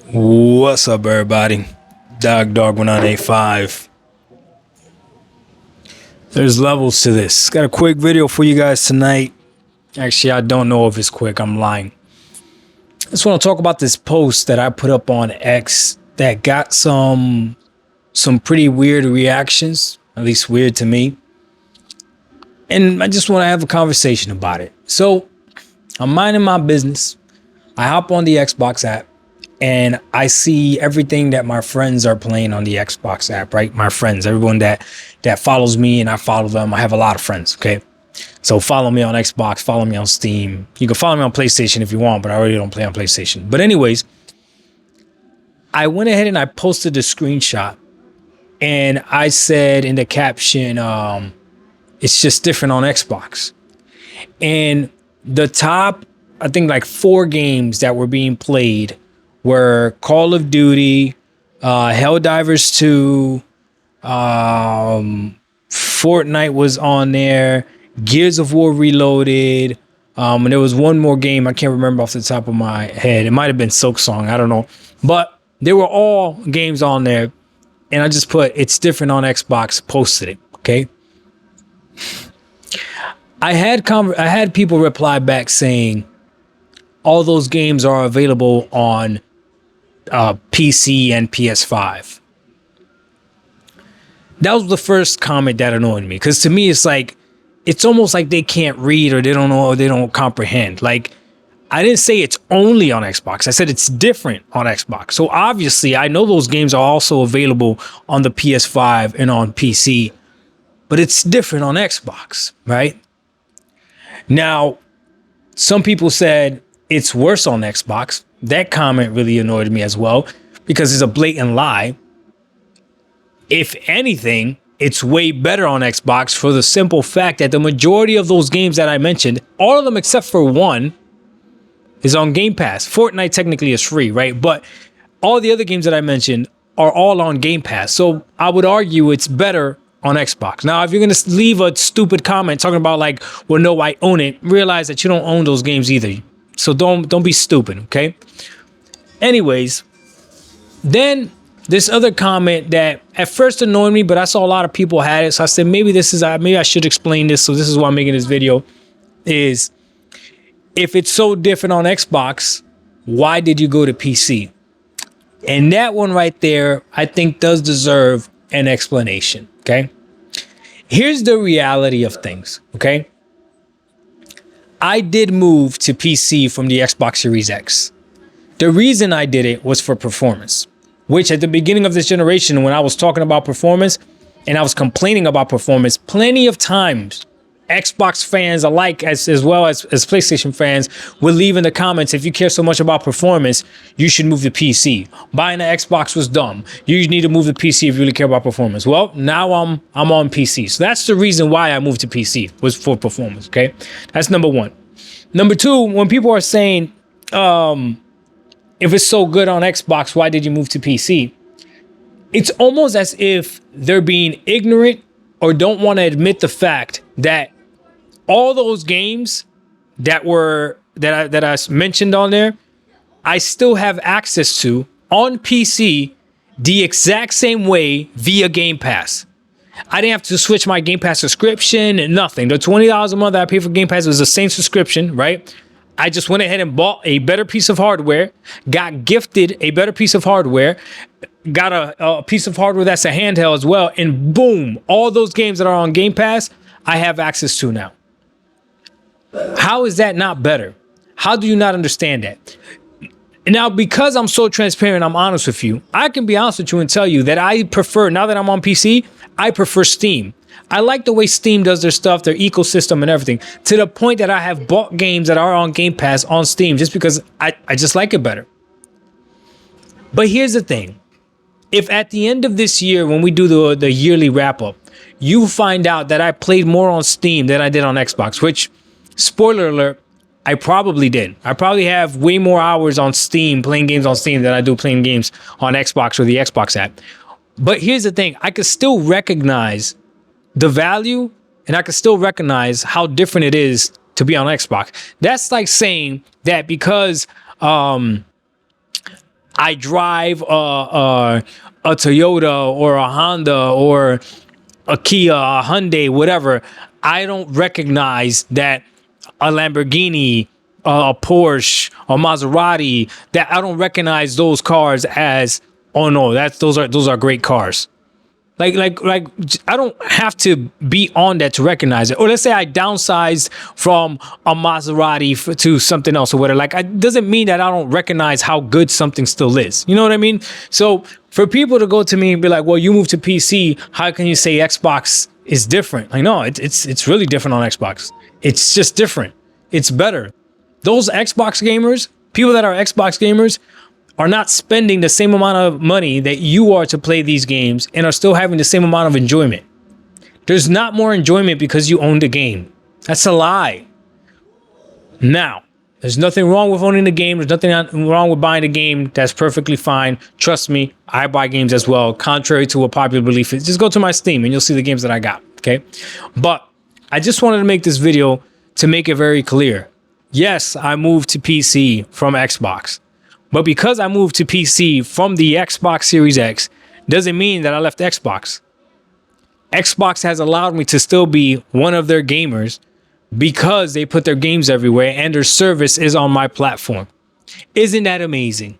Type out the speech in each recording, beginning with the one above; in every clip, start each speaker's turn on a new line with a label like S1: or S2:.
S1: What's up, everybody? Dog 1985. There's levels to this. Got a quick video for you guys tonight. Actually, I don't know if it's quick. I'm lying. I just want to talk about this post that I put up on X that got some pretty weird reactions, at least weird to me. And I just want to have a conversation about it. So I'm minding my business. I hop on the Xbox app and I see everything that my friends are playing on the Xbox app, right? My friends, everyone that follows me and I follow them. I have a lot of friends, okay? So follow me on Xbox, follow me on Steam. You can follow me on PlayStation if you want, but I already don't play on PlayStation. But anyways, I went ahead and I posted a screenshot and I said in the caption, it's just different on Xbox. And the top, I think like 4 games that were being played were Call of Duty, Helldivers 2, Fortnite was on there, Gears of War Reloaded, and there was one more game I can't remember off the top of my head. It might have been Silksong, I don't know. But they were all games on there, and I just put it's different on Xbox, posted it, okay? I had people reply back saying all those games are available on PC and PS5. That was the first comment that annoyed me, because to me it's like it's almost like they can't read or they don't know or they don't comprehend. Like, I didn't say it's only on Xbox. I said it's different on Xbox. So obviously I know those games are also available on the PS5 and on PC, but it's different on Xbox, right? Now, some people said it's worse on Xbox. That comment really annoyed me as well, because it's a blatant lie. If anything, it's way better on Xbox for the simple fact that the majority of those games that I mentioned, all of them except for one, is on Game Pass. Fortnite technically is free, right? But all the other games that I mentioned are all on Game Pass. So I would argue it's better on Xbox. Now, if you're going to leave a stupid comment talking about like, well, no, I own it, realize that you don't own those games either. So don't be stupid, okay? Anyways, then this other comment that at first annoyed me, but I saw a lot of people had it. So I said, maybe I should explain this. So this is why I'm making this video, is if it's so different on Xbox, why did you go to PC? And that one right there, I think does deserve an explanation, okay? Here's the reality of things, okay? I did move to PC from the Xbox Series X. The reason I did it was for performance, which at the beginning of this generation, when I was talking about performance and I was complaining about performance, plenty of times Xbox fans alike as well as PlayStation fans would leave in the comments, if you care so much about performance, you should move to PC. Buying an Xbox was dumb. You need to move to PC if you really care about performance. Well, now I'm on PC. So that's the reason why I moved to PC, was for performance, okay? That's number one. Number two, when people are saying, if it's so good on Xbox, why did you move to PC? It's almost as if they're being ignorant or don't want to admit the fact that all those games that I mentioned on there, I still have access to on PC the exact same way via Game Pass. I didn't have to switch my Game Pass subscription and nothing. The $20 a month that I pay for Game Pass was the same subscription, right? I just went ahead and bought a better piece of hardware, got gifted a better piece of hardware, got a piece of hardware that's a handheld as well, and boom, all those games that are on Game Pass, I have access to now. How is that not better? How do you not understand that? Now, because I'm so transparent, I'm honest with you, I can be honest with you and tell you that I prefer, now that I'm on PC, I prefer Steam. I like the way Steam does their stuff, their ecosystem and everything, to the point that I have bought games that are on Game Pass on Steam just because I just like it better. But here's the thing. If at the end of this year, when we do the yearly wrap up, you find out that I played more on Steam than I did on Xbox, which, spoiler alert, I probably did. I probably have way more hours on Steam, playing games on Steam, than I do playing games on Xbox or the Xbox app. But here's the thing. I could still recognize the value, and I could still recognize how different it is to be on Xbox. That's like saying that because I drive a Toyota or a Honda or a Kia, a Hyundai, whatever, I don't recognize that a Lamborghini, a Porsche, a Maserati, that I don't recognize those cars as, oh no, those are great cars. Like I don't have to be on that to recognize it. Or let's say I downsized from a Maserati to something else or whatever. Like, it doesn't mean that I don't recognize how good something still is. You know what I mean? So for people to go to me and be like, well, you moved to PC, how can you say Xbox is different? Like, no, it's really different on Xbox. It's just different. It's better. Those Xbox gamers, people that are Xbox gamers, are not spending the same amount of money that you are to play these games and are still having the same amount of enjoyment. There's not more enjoyment because you own the game. That's a lie. Now, there's nothing wrong with owning the game. There's nothing wrong with buying the game. That's perfectly fine. Trust me, I buy games as well. Contrary to what popular belief is, just go to my Steam and you'll see the games that I got, okay? But I just wanted to make this video to make it very clear. Yes, I moved to PC from Xbox. But because I moved to PC from the Xbox Series X, doesn't mean that I left Xbox. Xbox has allowed me to still be one of their gamers because they put their games everywhere and their service is on my platform. Isn't that amazing?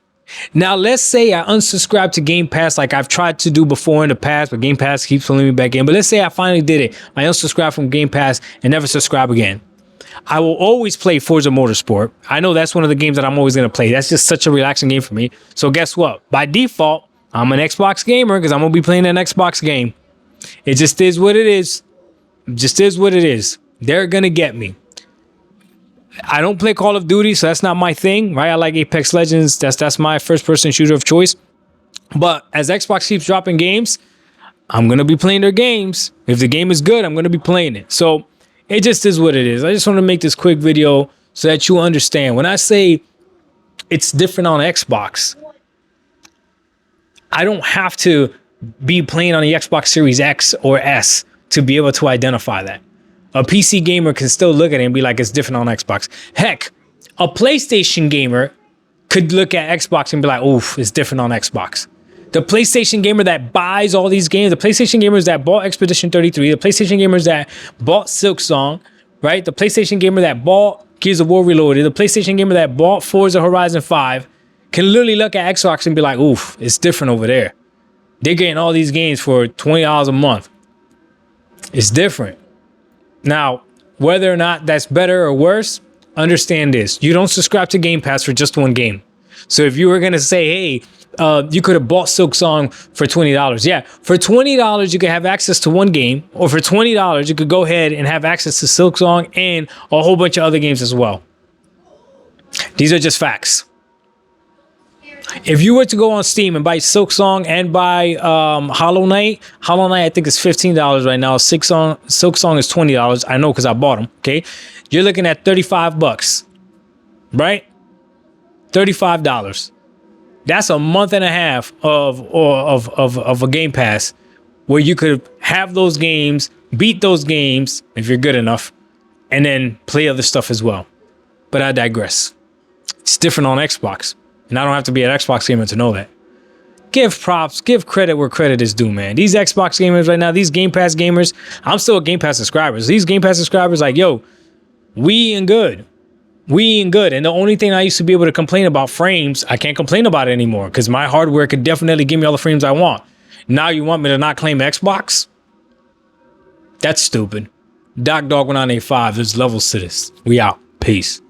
S1: Now, let's say I unsubscribe to Game Pass like I've tried to do before in the past, but Game Pass keeps pulling me back in. But let's say I finally did it. I unsubscribe from Game Pass and never subscribe again. I will always play Forza Motorsport. I know that's one of the games that I'm always going to play. That's just such a relaxing game for me. So guess what? By default, I'm an Xbox gamer because I'm going to be playing an Xbox game. It just is what it is. It just is what it is. They're going to get me. I don't play Call of Duty, so that's not my thing, right? I like Apex Legends. That's my first-person shooter of choice. But as Xbox keeps dropping games, I'm going to be playing their games. If the game is good, I'm going to be playing it. So it just is what it is. I just want to make this quick video so that you understand. When I say it's different on Xbox, I don't have to be playing on the Xbox Series X or S to be able to identify that. A PC gamer can still look at it and be like, it's different on Xbox. Heck, a PlayStation gamer could look at Xbox and be like, oof, it's different on Xbox. The PlayStation gamer that buys all these games, the PlayStation gamers that bought Expedition 33, the PlayStation gamers that bought Silksong, right? The PlayStation gamer that bought Gears of War Reloaded, the PlayStation gamer that bought Forza Horizon 5 can literally look at Xbox and be like, oof, it's different over there. They're getting all these games for $20 a month. It's different. Now, whether or not that's better or worse, understand this. You don't subscribe to Game Pass for just one game. So if you were going to say, hey, you could have bought Silksong for $20. Yeah, for $20, you could have access to one game, or for $20, you could go ahead and have access to Silksong and a whole bunch of other games as well. These are just facts. If you were to go on Steam and buy Silksong and buy Hollow Knight I think is $15 right now. Silksong is $20. I know because I bought them. Okay, you're looking at $35, right? $35. That's a month and a half of a Game Pass where you could have those games, beat those games if you're good enough, and then play other stuff as well. But I digress. It's different on Xbox. And I don't have to be an Xbox gamer to know that. Give props, give credit where credit is due, man. These Xbox gamers right now, these Game Pass gamers, I'm still a Game Pass subscriber. These Game Pass subscribers like, yo, we ain't good. We ain't good. And the only thing I used to be able to complain about frames, I can't complain about it anymore because my hardware could definitely give me all the frames I want. Now you want me to not claim Xbox? That's stupid. Doc Dog 1985, there's levels to this. We out. Peace.